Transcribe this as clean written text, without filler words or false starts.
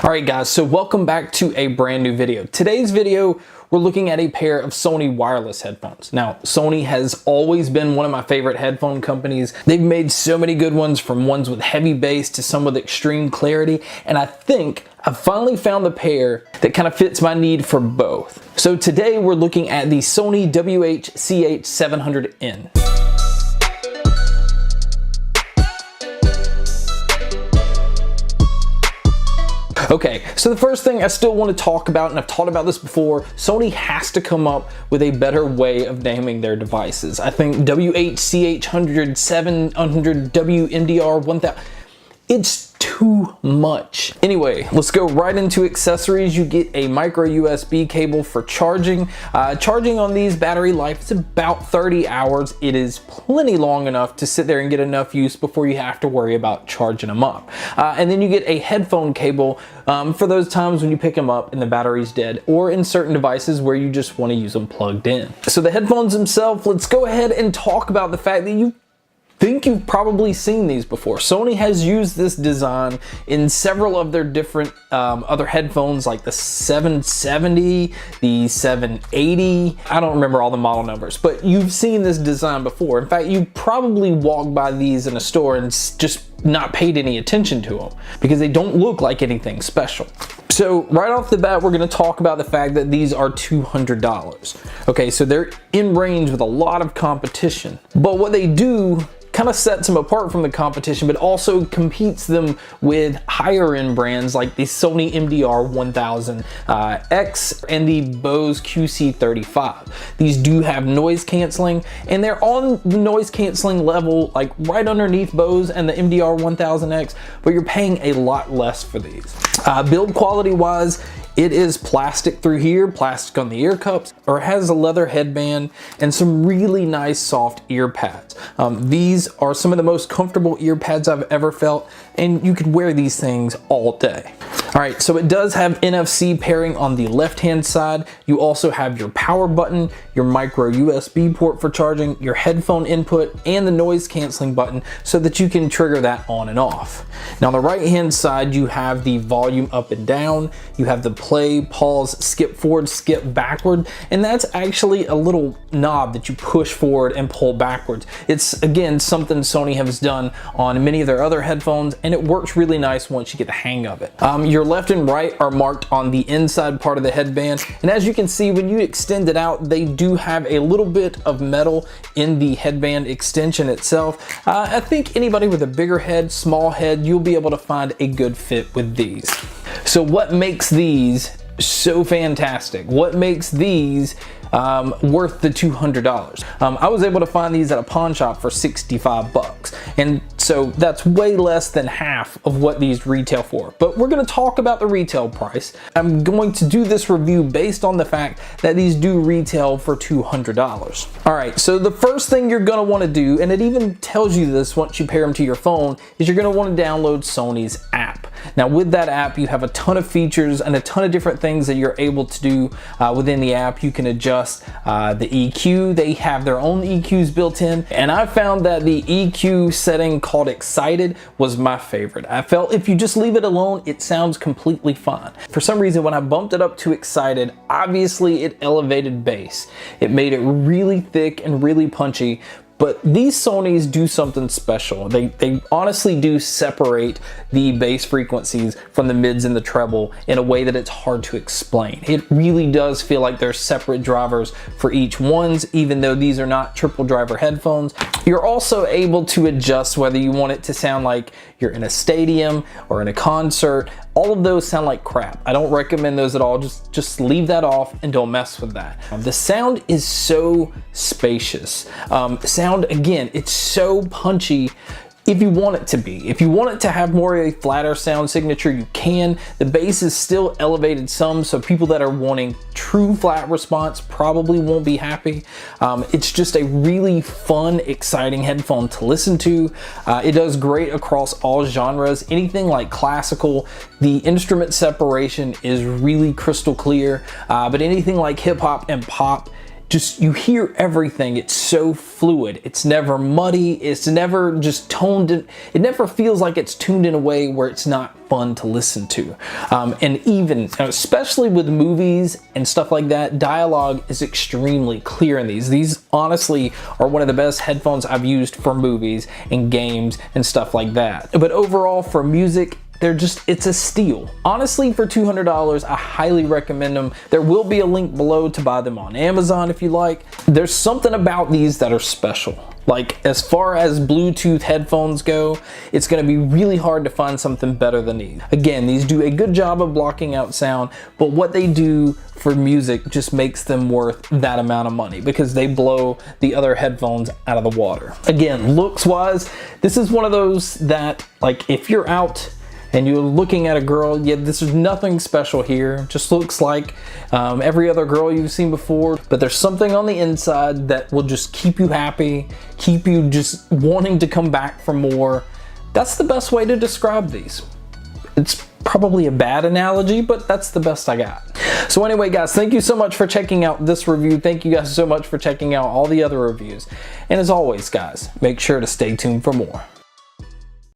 Alright guys, so welcome back to a brand new video. Today's video, we're looking at a pair of Sony wireless headphones. Now, Sony has always been one of my favorite headphone companies. They've made so many good ones, from ones with heavy bass to some with extreme clarity, and I think I've finally found the pair that kind of fits my need for both. So today we're looking at the Sony WH-CH700N. Okay, so the first thing I still want to talk about, and I've talked about this before, Sony has to come up with a better way of naming their devices. I think WH-CH700N, WMDR-1000, it's too much. Anyway, let's go right into accessories. You get a micro USB cable for charging. Charging on these, battery life is about 30 hours. It is plenty long enough to sit there and get enough use before you have to worry about charging them up. And then you get a headphone cable for those times when you pick them up and the battery's dead, or in certain devices where you just want to use them plugged in. So the headphones themselves, let's go ahead and talk about the fact that you've probably seen these before. Sony has used this design in several of their different other headphones, like the 770, the 780. I don't remember all the model numbers, but you've seen this design before. In fact, you probably walked by these in a store and just not paid any attention to them because they don't look like anything special. So right off the bat, we're going to talk about the fact that these are $200. Okay, so they're in range with a lot of competition, but what they do kind of sets them apart from the competition, but also competes them with higher end brands like the Sony MDR-1000X and the Bose QC35. These do have noise canceling, and they're on the noise canceling level, like right underneath Bose and the MDR-1000X, but you're paying a lot less for these. Build quality wise, it is plastic through here, plastic on the ear cups, or it has a leather headband and some really nice soft ear pads. These are some of the most comfortable ear pads I've ever felt, and you can wear these things all day. All right, so it does have NFC pairing on the left-hand side. You also have your power button, your micro USB port for charging, your headphone input, and the noise canceling button so that you can trigger that on and off. Now on the right-hand side, you have the volume up and down. You have the play, pause, skip forward, skip backward, and that's actually a little knob that you push forward and pull backwards. It's, again, something Sony has done on many of their other headphones, and it works really nice once you get the hang of it. Your left and right are marked on the inside part of the headband, and as you can see, when you extend it out, they do have a little bit of metal in the headband extension itself. I think anybody with a bigger head, small head, you'll be able to find a good fit with these. So what makes these so fantastic? What makes these worth the $200? I was able to find these at a pawn shop for 65 bucks, and so that's way less than half of what these retail for. But we're going to talk about the retail price. I'm going to do this review based on the fact that these do retail for $200. All right, so the first thing you're going to want to do, and it even tells you this once you pair them to your phone, is you're going to want to download Sony's app. Now with that app, you have a ton of features and a ton of different things that you're able to do within the app. You can adjust the EQ. They have their own EQs built in, and I found that the EQ setting called Excited was my favorite. I felt if you just leave it alone, it sounds completely fine. For some reason, when I bumped it up to Excited, obviously it elevated bass. It made it really thick and really punchy. But these Sonys do something special. They honestly do separate the bass frequencies from the mids and the treble in a way that it's hard to explain. It really does feel like there's separate drivers for each ones, even though these are not triple driver headphones. You're also able to adjust whether you want it to sound like you're in a stadium or in a concert. All of those sound like crap. I don't recommend those at all. Just leave that off and don't mess with that. The sound is so spacious. Sound, again, it's so punchy if you want it to be. If you want it to have more of a flatter sound signature, you can. The bass is still elevated some, so people that are wanting true flat response probably won't be happy. It's just a really fun, exciting headphone to listen to. It does great across all genres. Anything like classical, the instrument separation is really crystal clear, but anything like hip hop and pop, just, you hear everything. It's so fluid. It's never muddy. It's never just toned in. It never feels like it's tuned in a way where it's not fun to listen to. And even, especially with movies and stuff like that, dialogue is extremely clear in these. These honestly are one of the best headphones I've used for movies and games and stuff like that. But overall, for music, it's a steal. Honestly, for $200, I highly recommend them. There will be a link below to buy them on Amazon if you like. There's something about these that are special. Like, as far as Bluetooth headphones go, it's gonna be really hard to find something better than these. Again, these do a good job of blocking out sound, but what they do for music just makes them worth that amount of money because they blow the other headphones out of the water. Again, looks wise, this is one of those that, like, if you're out and you're looking at a girl, yeah, this is nothing special here. Just looks like every other girl you've seen before, but there's something on the inside that will just keep you happy, keep you just wanting to come back for more. That's the best way to describe these. It's probably a bad analogy, but that's the best I got. So anyway, guys, thank you so much for checking out this review. Thank you guys so much for checking out all the other reviews. And as always, guys, make sure to stay tuned for more.